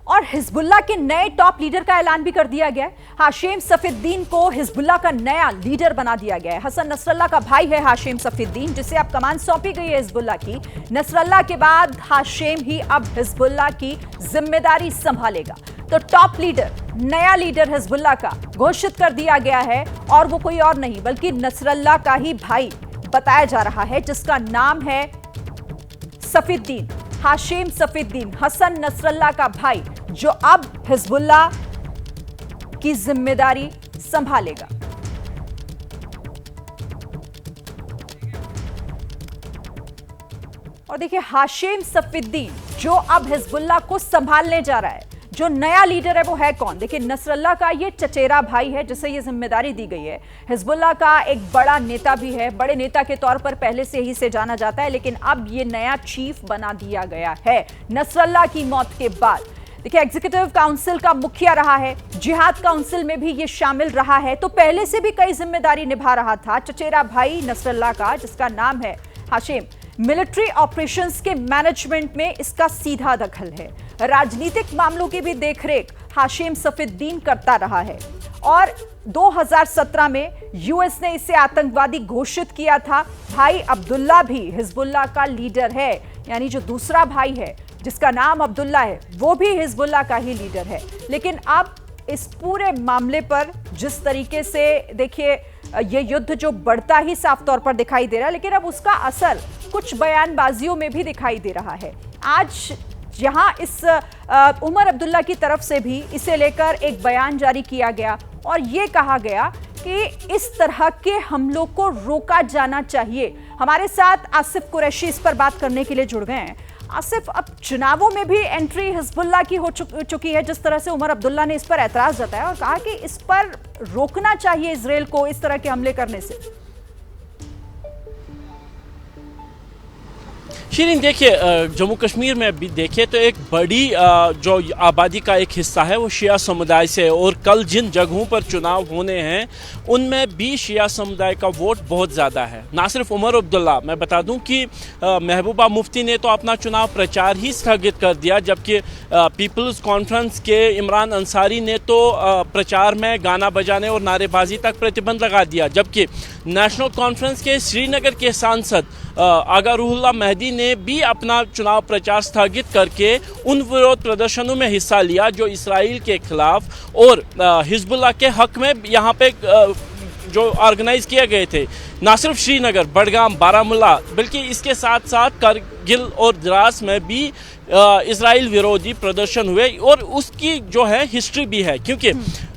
और हिजबुल्लाह के नए टॉप लीडर का ऐलान भी कर दिया गया है। हाशिम सफीद्दीन को हिजबुल्लाह का नया लीडर बना दिया गया है। हसन नसरल्लाह का भाई है हाशिम सफीद्दीन, जिसे अब कमान सौंपी गई है हिजबुल्लाह की। नसरल्लाह के बाद हाशिम ही अब हिजबुल्लाह की जिम्मेदारी संभालेगा। तो टॉप लीडर, नया लीडर हिजबुल्लाह का घोषित कर दिया गया है और वो कोई और नहीं बल्कि नसरल्लाह का ही भाई बताया जा रहा है, जिसका नाम है Safieddine, Hashim Safieddine, Hassan Nasrallah का भाई, जो अब हिजबुल्लाह की जिम्मेदारी संभालेगा। और देखिए, हाशिम सफीद्दीन जो अब हिजबुल्लाह को संभालने जा रहा है, जो नया लीडर है वो है कौन? देखिए, नसरल्लाह का ये चचेरा भाई है जिसे ये जिम्मेदारी दी गई है। हिजबुल्लाह का एक बड़ा नेता भी है, बड़े नेता के तौर पर पहले से ही से जाना जाता है, लेकिन अब ये नया चीफ बना दिया गया है नसरल्लाह की मौत के बाद। देखिए, एग्जीक्यूटिव काउंसिल का मुखिया रहा है, जिहाद काउंसिल में भी ये शामिल रहा है, तो पहले से भी कई जिम्मेदारी निभा रहा था चचेरा भाई नसरल्लाह का, जिसका नाम है हाशिम। मिलिट्री ऑपरेशंस के मैनेजमेंट में इसका सीधा दखल है। राजनीतिक मामलों की भी देखरेख हाशिम सफीद्दीन करता रहा है और 2017 में यूएस ने इसे आतंकवादी घोषित किया था। भाई अब्दुल्ला भी हिजबुल्लाह का लीडर है, यानी जो दूसरा भाई है जिसका नाम अब्दुल्ला है, वो भी हिजबुल्लाह का ही लीडर है। लेकिन अब इस पूरे मामले पर जिस तरीके से देखिए, ये युद्ध जो बढ़ता ही साफ तौर पर दिखाई दे रहा है, लेकिन अब उसका असर कुछ बयानबाजियों में भी दिखाई दे रहा है। आज जहां इस उमर अब्दुल्ला की तरफ से भी इसे लेकर एक बयान जारी किया गया और ये कहा गया कि इस तरह के हमलों को रोका जाना चाहिए। हमारे साथ आसिफ कुरैशी इस पर बात करने के लिए जुड़ गए हैं। आसिफ, अब चुनावों में भी एंट्री हिजबुल्लाह की हो चुकी है, जिस तरह से उमर अब्दुल्ला ने इस पर ऐतराज जताया और कहा कि इस पर रोकना चाहिए इजराइल को इस तरह के हमले करने से। शीरीन, देखिए, जम्मू कश्मीर में भी देखें तो एक बड़ी जो आबादी का एक हिस्सा है वो शिया समुदाय से है और कल जिन जगहों पर चुनाव होने हैं उनमें भी शिया समुदाय का वोट बहुत ज़्यादा है। ना सिर्फ उमर अब्दुल्ला, मैं बता दूं कि महबूबा मुफ्ती ने तो अपना चुनाव प्रचार ही स्थगित कर दिया, जबकि पीपल्स कॉन्फ्रेंस के इमरान अंसारी ने तो प्रचार में गाना बजाने और नारेबाजी तक प्रतिबंध लगा दिया, जबकि नेशनल कॉन्फ्रेंस के श्रीनगर के सांसद आगा रूहुल्लाह मेहदी ने भी अपना चुनाव प्रचार स्थगित करके उन विरोध प्रदर्शनों में हिस्सा लिया जो इसराइल के खिलाफ और हिजबुल्लाह के हक में यहाँ पे जो ऑर्गेनाइज किए गए थे। ना सिर्फ श्रीनगर, बडगाम, बारामुल्ला, बल्कि इसके साथ साथ करगिल और द्रास में भी इसराइल विरोधी प्रदर्शन हुए और उसकी जो है हिस्ट्री भी है, क्योंकि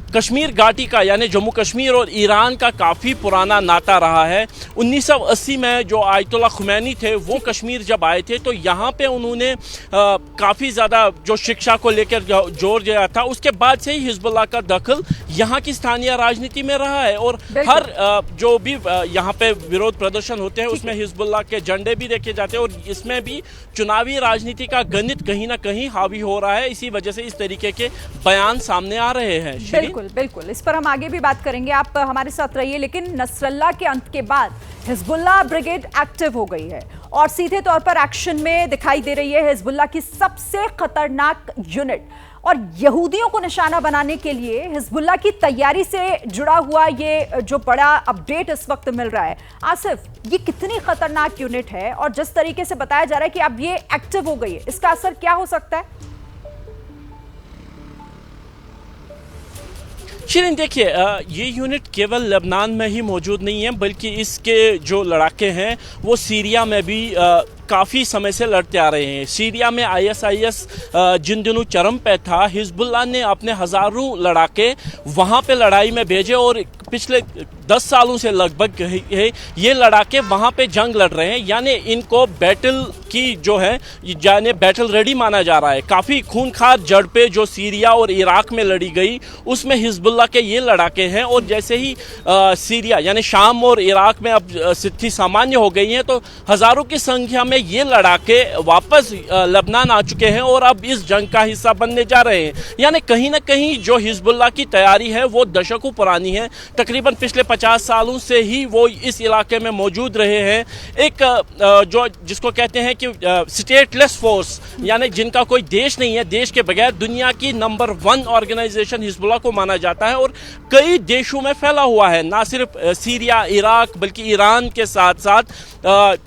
कश्मीर घाटी का यानी जम्मू कश्मीर और ईरान का काफ़ी पुराना नाता रहा है। 1980 में जो आयतुल्लाह खुमैनी थे वो कश्मीर जब आए थे तो यहाँ पे उन्होंने काफ़ी ज़्यादा जो शिक्षा को लेकर जोर दिया था। उसके बाद से ही हिजबुल्लाह का दखल यहाँ की स्थानीय राजनीति में रहा है और हर जो भी यहाँ पे विरोध प्रदर्शन होते हैं उसमें हिजबुल्लाह के झंडे भी देखे जाते हैं और इसमें भी चुनावी राजनीति का गणित कहीं ना कहीं हावी हो रहा है। इसी वजह से इस तरीके के बयान सामने आ रहे हैं। बिल्कुल, इस पर हम आगे भी बात करेंगे, आप हमारे साथ रहिए। लेकिन नसरल्लाह के अंत के बाद हिजबुल्लाह ब्रिगेड एक्टिव हो गई है और सीधे तौर पर एक्शन में दिखाई दे रही है हिजबुल्लाह की सबसे खतरनाक यूनिट। और यहूदियों को निशाना बनाने के लिए हिजबुल्लाह की तैयारी से जुड़ा हुआ ये जो बड़ा अपडेट इस वक्त मिल रहा है, आसिफ, ये कितनी खतरनाक यूनिट है और जिस तरीके से बताया जा रहा है कि अब ये एक्टिव हो गई है, इसका असर क्या हो सकता है? शीरीन, देखिए, ये यूनिट केवल लेबनान में ही मौजूद नहीं है बल्कि इसके जो लड़ाके हैं वो सीरिया में भी काफ़ी समय से लड़ते आ रहे हैं। सीरिया में ISIS जिन दिनों चरम पे था, हिजबुल्लाह ने अपने हज़ारों लड़ाके वहाँ पे लड़ाई में भेजे और पिछले 10 सालों से लगभग ये लड़ाके वहाँ पे जंग लड़ रहे हैं, यानी इनको बैटल की जो है यानी बैटल रेडी माना जा रहा है। काफ़ी खूनखार झड़पें जो सीरिया और इराक में लड़ी गई उसमें हिजबुल्लाह के ये लड़ाके हैं और जैसे ही सीरिया यानी शाम और इराक में अब स्थिति सामान्य हो गई है तो हज़ारों की संख्या में ये लड़ाके वापस लेबनान आ चुके हैं और अब इस जंग का हिस्सा बनने जा रहे हैं। यानी कहीं ना कहीं जो हिजबुल्लाह की तैयारी है वो दशकों पुरानी है, तकरीबन पिछले 50 सालों से ही वो इस इलाके में मौजूद रहे हैं। एक जो जिसको कहते हैं कि स्टेटलेस फोर्स, यानी जिनका कोई देश नहीं है, देश के बगैर दुनिया की नंबर 1 ऑर्गेनाइजेशन हिजबुल्लाह को माना जाता है और कई देशों में फैला हुआ है, ना सिर्फ सीरिया, इराक, बल्कि ईरान के साथ साथ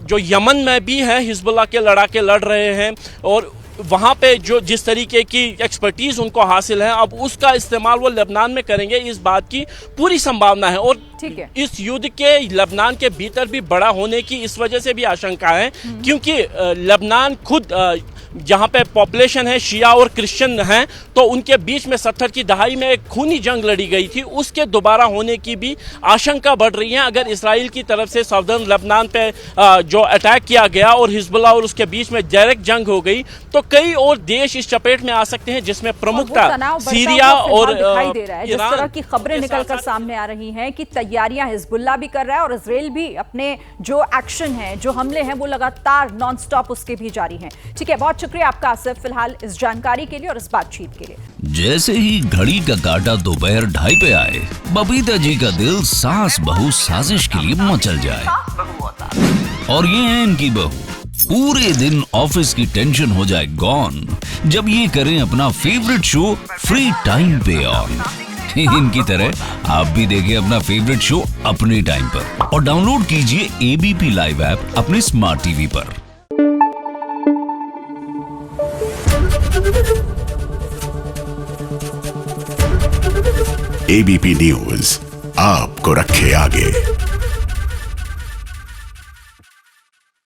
जो यमन में भी है हिजबुल्लाह के लड़ाके लड़ रहे हैं और वहाँ पे जो जिस तरीके की एक्सपर्टीज़ उनको हासिल है, अब उसका इस्तेमाल वो लेबनान में करेंगे, इस बात की पूरी संभावना है। और ठीक है। इस युद्ध के लेबनान के भीतर भी बड़ा होने की इस वजह से भी आशंका है क्योंकि लेबनान खुद जहाँ पे पॉपुलेशन है शिया और क्रिश्चियन हैं, तो उनके बीच में 70 की दहाई में एक खूनी जंग लड़ी गई थी, उसके दोबारा होने की भी आशंका बढ़ रही है। अगर इसराइल की तरफ से सदर्न लेबनान पे जो अटैक किया गया और हिजबुल्लाह और उसके बीच में डायरेक्ट जंग हो गई, तो कई और देश इस चपेट में आ सकते हैं, जिसमें प्रमुखता सीरिया और दिखाई दे रहा है। जिस तरह की खबरें निकलकर सामने आ रही हैं कि तैयारियां हिजबुल्लाह भी कर रहा है और इजराइल भी अपने जो एक्शन है, जो हमले हैं, वो लगातार नॉन स्टॉप उसके भी जारी हैं। ठीक है, बहुत शुक्रिया आपका आसिफ, फिलहाल इस जानकारी के लिए और इस बातचीत के लिए। जैसे ही घड़ी का काटा दोपहर 2:30 पे आए, बबीता जी का दिल सास बहू साजिश के लिए मचल जाए। और ये है इनकी बहू, पूरे दिन ऑफिस की टेंशन हो जाए गॉन जब ये करें अपना फेवरेट शो फ्री टाइम पे ऑन। इनकी तरह आप भी देखिए अपना फेवरेट शो अपने टाइम पर और डाउनलोड कीजिए एबीपी लाइव ऐप अपने स्मार्ट टीवी पर। एबीपी न्यूज आपको रखे आगे।